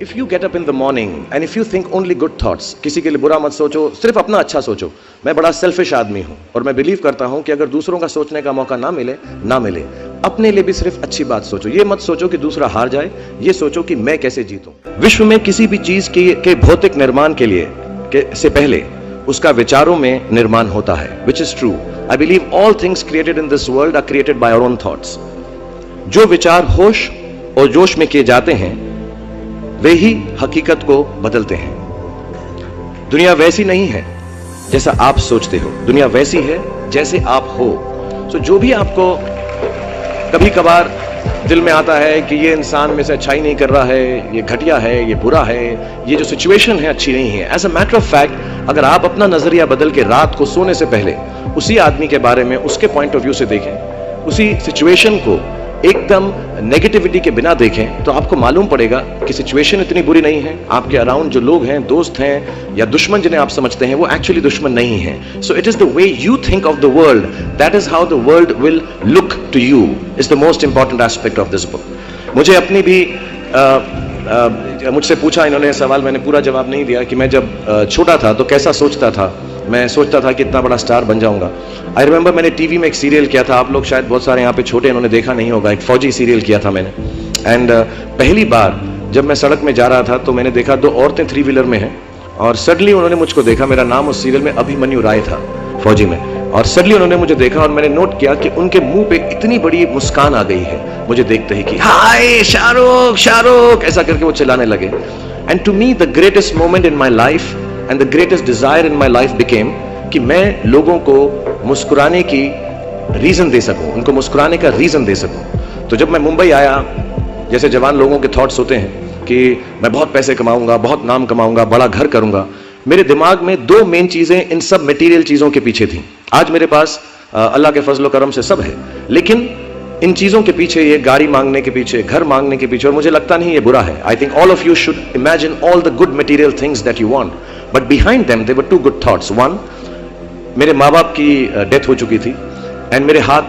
If you get up in the morning and if you think only good thoughts, किसी के लिए बुरा मत सोचो, सिर्फ अपना अच्छा सोचो। मैं बड़ा सेल्फिश आदमी हूं और मैं बिलीव करता हूं कि अगर दूसरों का सोचने का मौका ना मिले, अपने लिए भी सिर्फ अच्छी बात सोचो। ये मत सोचो कि दूसरा हार जाए, ये सोचो कि मैं कैसे जीतूं। विश्व में किसी भी चीज के भौतिक निर्माण के लिए से पहले उसका विचारों में निर्माण होता है, which is true. I believe all things created in this world are created by our own thoughts. जो विचार होश और जोश में किए जाते हैं वे ही हकीकत को बदलते हैं। दुनिया वैसी नहीं है जैसा आप सोचते हो, दुनिया वैसी है जैसे आप हो। तो जो भी आपको कभी कभार दिल में आता है कि ये इंसान में से अच्छाई नहीं कर रहा है, ये घटिया है, ये बुरा है, ये जो सिचुएशन है अच्छी नहीं है, as a matter of fact अगर आप अपना नजरिया बदल के रात को सोने से पहले उसी आदमी के बारे में उसके पॉइंट ऑफ व्यू से देखें, उसी सिचुएशन को एकदम नेगेटिविटी के बिना देखें, तो आपको मालूम पड़ेगा कि सिचुएशन इतनी बुरी नहीं है। आपके अराउंड जो लोग हैं, दोस्त हैं या दुश्मन जिन्हें आप समझते हैं, वो एक्चुअली दुश्मन नहीं है। So it is the way you think of the world, that is how the world will look to you, is the most important aspect of this book. मुझे अपनी भी मुझसे पूछा इन्होंने सवाल, मैंने पूरा जवाब नहीं दिया कि मैं जब छोटा था तो कैसा सोचता था। मैं सोचता था कि इतना बड़ा स्टार बन जाऊंगा। आई रिमेंबर मैंने टीवी में एक सीरियल किया था, आप लोग शायद बहुत सारे यहाँ पे छोटे इन्होंने देखा नहीं होगा, एक फौजी सीरियल किया था मैंने। एंड पहली बार जब मैं सड़क में जा रहा था तो मैंने देखा दो औरतें 3 व्हीलर में हैं और सडनली उन्होंने मुझको देखा। मेरा नाम उस सीरियल में अभिमन्यु राय था फौजी में, और सडनली उन्होंने मुझे देखा और मैंने नोट किया कि उनके मुंह पे इतनी बड़ी मुस्कान आ गई है मुझे देखते ही कि हाय शाहरुख शाहरुख, ऐसा करके वो चिल्लाने लगे। And to me the greatest moment in my life and the greatest desire in my life became कि मैं लोगों को मुस्कुराने की रीजन दे सकूं, उनको मुस्कुराने का रीजन दे सकूं। तो जब मैं मुंबई आया, जैसे जवान लोगों के थॉट्स होते हैं कि मैं बहुत पैसे कमाऊंगा, बहुत नाम कमाऊंगा, बड़ा घर करूंगा, मेरे दिमाग में 2 मेन चीजें इन सब मटेरियल चीजों के पीछे थी। आज मेरे पास अल्लाह के फजल करम से सब है, लेकिन इन चीजों के पीछे, ये गाड़ी मांगने के पीछे, घर मांगने के पीछे, और मुझे लगता नहीं ये बुरा है। I think all of you should imagine all the good material things that you want, but behind them there were 2 good thoughts. One, मेरे माँ बाप की डेथ हो चुकी थी एंड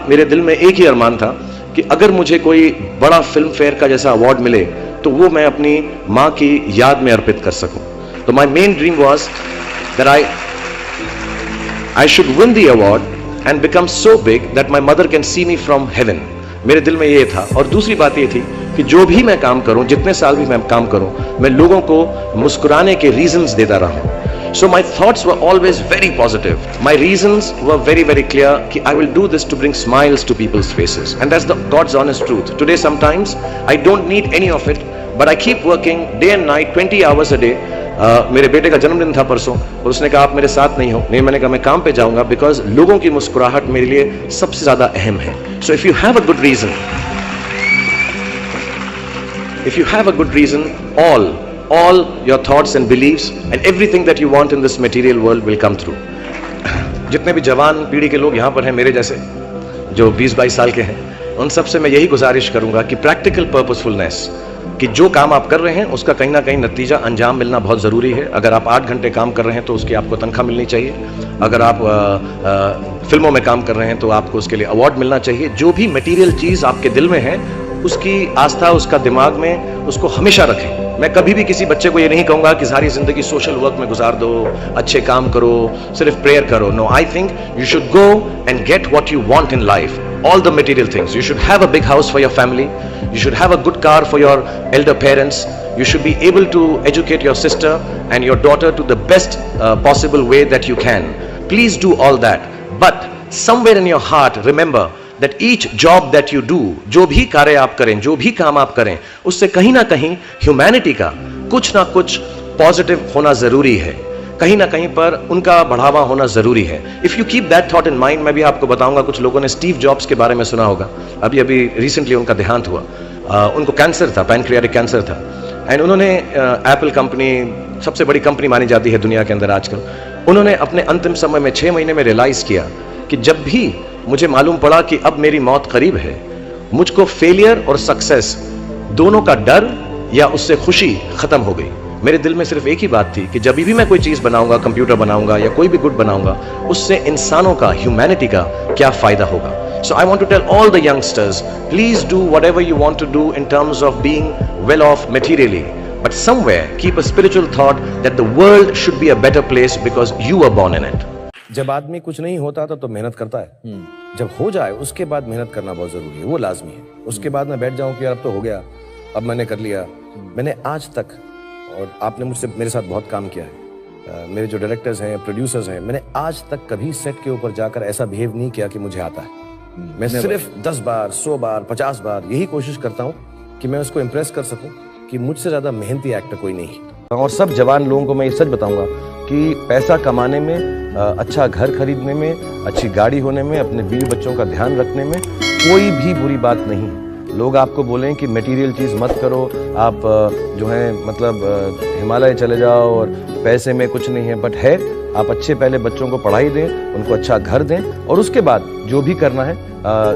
मेरे दिल में एक ही अरमान था कि अगर मुझे कोई बड़ा फिल्म फेयर का जैसा अवार्ड मिले तो वो मैं अपनी माँ की याद में अर्पित कर सकूं। तो my main dream was that I should win the award and become so big that my mother can see me from heaven. मेरे दिल में ये था। और दूसरी बात ये थी कि जो भी मैं काम करूं, जितने साल भी मैं काम करूं, मैं लोगों को मुस्कुराने के रीजंस देता रहूं। So my thoughts were always very positive. My reasons were very, very clear कि I will do this to bring smiles to people's faces. And that's the God's honest truth. Today sometimes I don't need any of it, but I keep working day and night, 20 hours a day. मेरे बेटे का जन्मदिन था परसों और उसने कहा आप मेरे साथ नहीं हो। नहीं, मैंने कहा मैं काम पे जाऊंगा, बिकॉज लोगों की मुस्कुराहट मेरे लिए सबसे ज्यादा अहम है। So if you have a good reason, all your thoughts and beliefs and everything that you want in this material world will come through. जितने भी जवान पीढ़ी के लोग यहाँ पर हैं मेरे जैसे, जो 20-22 साल के हैं, उन सब से मैं यही गुजारिश करूंगा कि प्रैक्टिकल पर्पसफुलनेस, कि जो काम आप कर रहे हैं उसका कहीं ना कहीं नतीजा अंजाम मिलना बहुत ज़रूरी है। अगर आप 8 घंटे काम कर रहे हैं तो उसकी आपको तनख्वाह मिलनी चाहिए। अगर आप फिल्मों में काम कर रहे हैं तो आपको उसके लिए अवार्ड मिलना चाहिए। जो भी मटीरियल चीज़ आपके दिल में है उसकी आस्था, उसका दिमाग में, उसको हमेशा रखें। मैं कभी भी किसी बच्चे को ये नहीं कहूँगा कि सारी ज़िंदगी सोशल वर्क में गुजार दो, अच्छे काम करो, सिर्फ प्रेयर करो। No, I think you should go and get what you want in life, all the material things. You should have a big house for your family. You should have a good car for your elder parents. You should be able to educate your sister and your daughter to the best possible way that you can. Please do all that. But somewhere in your heart, remember that each job that you do, जो भी कार्य आप करें, जो भी काम आप करें, उससे कहीं ना कहीं ह्यूमैनिटी का कुछ ना कुछ पॉजिटिव होना जरूरी है। कहीं ना कहीं पर उनका बढ़ावा होना जरूरी है। If you keep that thought in mind, मैं भी आपको बताऊंगा, कुछ लोगों ने स्टीव जॉब्स के बारे में सुना होगा। अभी रिसेंटली उनका देहांत हुआ। उनको कैंसर था, पैनक्रियाटिक कैंसर था, एंड उन्होंने एप्पल कंपनी सबसे बड़ी कंपनी मानी जाती है दुनिया के अंदर आजकल। उन्होंने अपने अंतिम समय में 6 महीने में रियलाइज किया कि जब भी मुझे मालूम पड़ा कि अब मेरी मौत करीब है, मुझको फेलियर और सक्सेस दोनों का डर या उससे खुशी खत्म हो गई। मेरे दिल में सिर्फ एक ही बात थी कि जब भी मैं कोई चीज बनाऊंगा, कंप्यूटर बनाऊंगा या कोई भी गुड बनाऊंगा, उससे इंसानों का, ह्यूमैनिटी का क्या फायदा होगा। So I want to tell all the youngsters, please do whatever you want to do in terms of being well off materially, but somewhere keep a spiritual thought that the world should be a better place because you were born in it. जब आदमी कुछ नहीं होता था तो मेहनत करता है, जब हो जाए उसके बाद मेहनत करना बहुत जरूरी है, वो लाजमी है। उसके बाद मैं बैठ जाऊं कि यार अब तो हो गया, अब मैंने कर लिया। मैंने आज तक, और आपने मुझसे मेरे साथ बहुत काम किया है, मेरे जो डायरेक्टर्स हैं, प्रोड्यूसर्स हैं, मैंने आज तक कभी सेट के ऊपर जाकर ऐसा बिहेव नहीं किया कि मुझे आता है। मैं सिर्फ 10 बार, 100 बार, 50 बार यही कोशिश करता हूँ कि मैं उसको इम्प्रेस कर सकूँ कि मुझसे ज़्यादा मेहनती एक्टर कोई नहीं है। और सब जवान लोगों को मैं ये सच बताऊँगा कि पैसा कमाने में, अच्छा घर खरीदने में, अच्छी गाड़ी होने में, अपने बीवी बच्चों का ध्यान रखने में कोई भी बुरी बात नहीं। लोग आपको बोलें कि मटेरियल चीज़ मत करो, आप जो है मतलब हिमालय चले जाओ और पैसे में कुछ नहीं है, बट है आप अच्छे पहले बच्चों को पढ़ाई दें, उनको अच्छा घर दें, और उसके बाद जो भी करना है,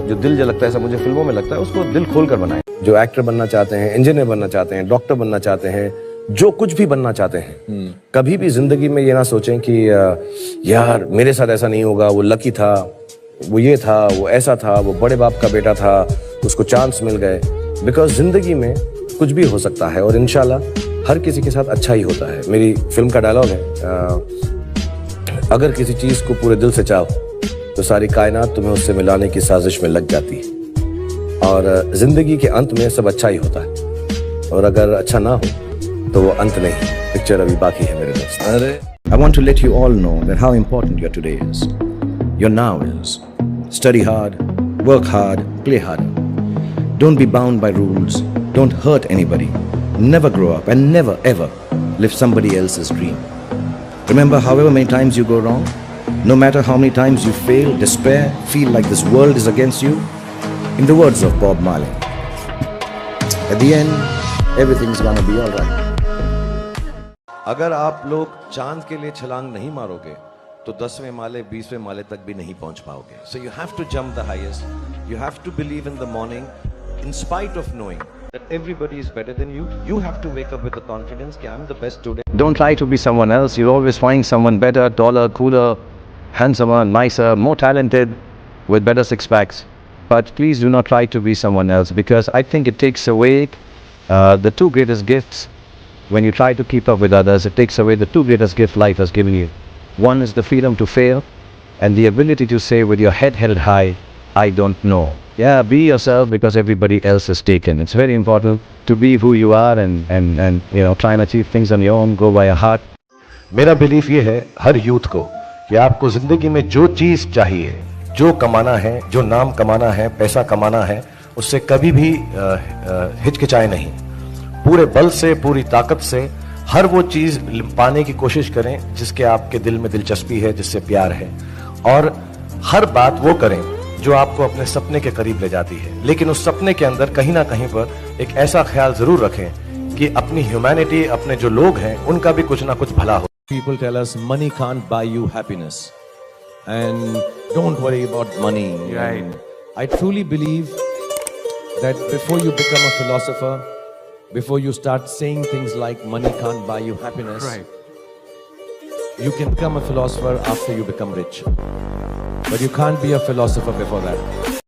जो दिल जो लगता है, ऐसा मुझे फिल्मों में लगता है, उसको दिल खोल कर बनाएं। जो एक्टर बनना चाहते हैं, इंजीनियर बनना चाहते हैं, डॉक्टर बनना चाहते हैं, जो कुछ भी बनना चाहते हैं, कभी भी जिंदगी में ये ना सोचें कि यार मेरे साथ ऐसा नहीं होगा, वो लकी था, वो ये था, वो ऐसा था, वो बड़े बाप का बेटा था, उसको चांस मिल गए। बिकॉज जिंदगी में कुछ भी हो सकता है और इंशाल्लाह हर किसी के साथ अच्छा ही होता है। मेरी फिल्म का डायलॉग है, अगर किसी चीज को पूरे दिल से चाहो तो सारी कायनात तुम्हें उससे मिलाने की साजिश में लग जाती है। और जिंदगी के अंत में सब अच्छा ही होता है, और अगर अच्छा ना हो तो वो अंत नहीं, पिक्चर अभी बाकी है मेरे दोस्त। अरे I want to let you all know that how important your today is, your now is. Study hard, work hard, play harder. Don't be bound by rules. Don't hurt anybody. Never grow up and never ever live somebody else's dream. Remember, however many times you go wrong, no matter how many times you fail, despair, feel like this world is against you, in the words of Bob Marley, at the end, everything's gonna be all right. अगर आप लोग चांद के लिए छलांग नहीं मारोगे तो 10वें माले 20वें माले तक भी नहीं पहुंच पाओगे। So you have to jump the highest. You have to believe in the morning, in spite of knowing that everybody is better than you. You have to wake up with the confidence that I'm the best today. Don't try to be someone else. You'll always find someone better, taller, cooler, handsomer, nicer, more talented, with better six packs. But please do not try to be someone else, because I think it takes away the two greatest gifts. When you try to keep up with others, it takes away the two greatest gifts life has given you. One is the freedom to fail, and the ability to say with your head held high, I don't know. Yeah, be yourself because everybody else is taken. It's very important to be who you are and you know, try and achieve things on your own, go by your heart. मेरा belief ये है हर youth को कि आपको जिंदगी में जो चीज चाहिए, जो कमाना है, जो नाम कमाना है, पैसा कमाना है, उससे कभी भी हिचकिचाए नहीं। पूरे बल से, पूरी ताकत से हर वो चीज पाने की कोशिश करें जिसके आपके दिल में दिलचस्पी है, जिससे प्यार है, और हर बात वो करें जो आपको अपने सपने के करीब ले जाती है। लेकिन उस सपने के अंदर कहीं ना कहीं पर एक ऐसा ख्याल जरूर रखें कि अपनी ह्यूमैनिटी, अपने जो लोग हैं, उनका भी कुछ ना कुछ भला हो। People tell us money can't buy you happiness, and don't worry about money. Right. I truly believe that before you become a philosopher, before you start saying things like money can't buy you happiness, right, you can become a philosopher after you become rich, but you can't be a philosopher before that.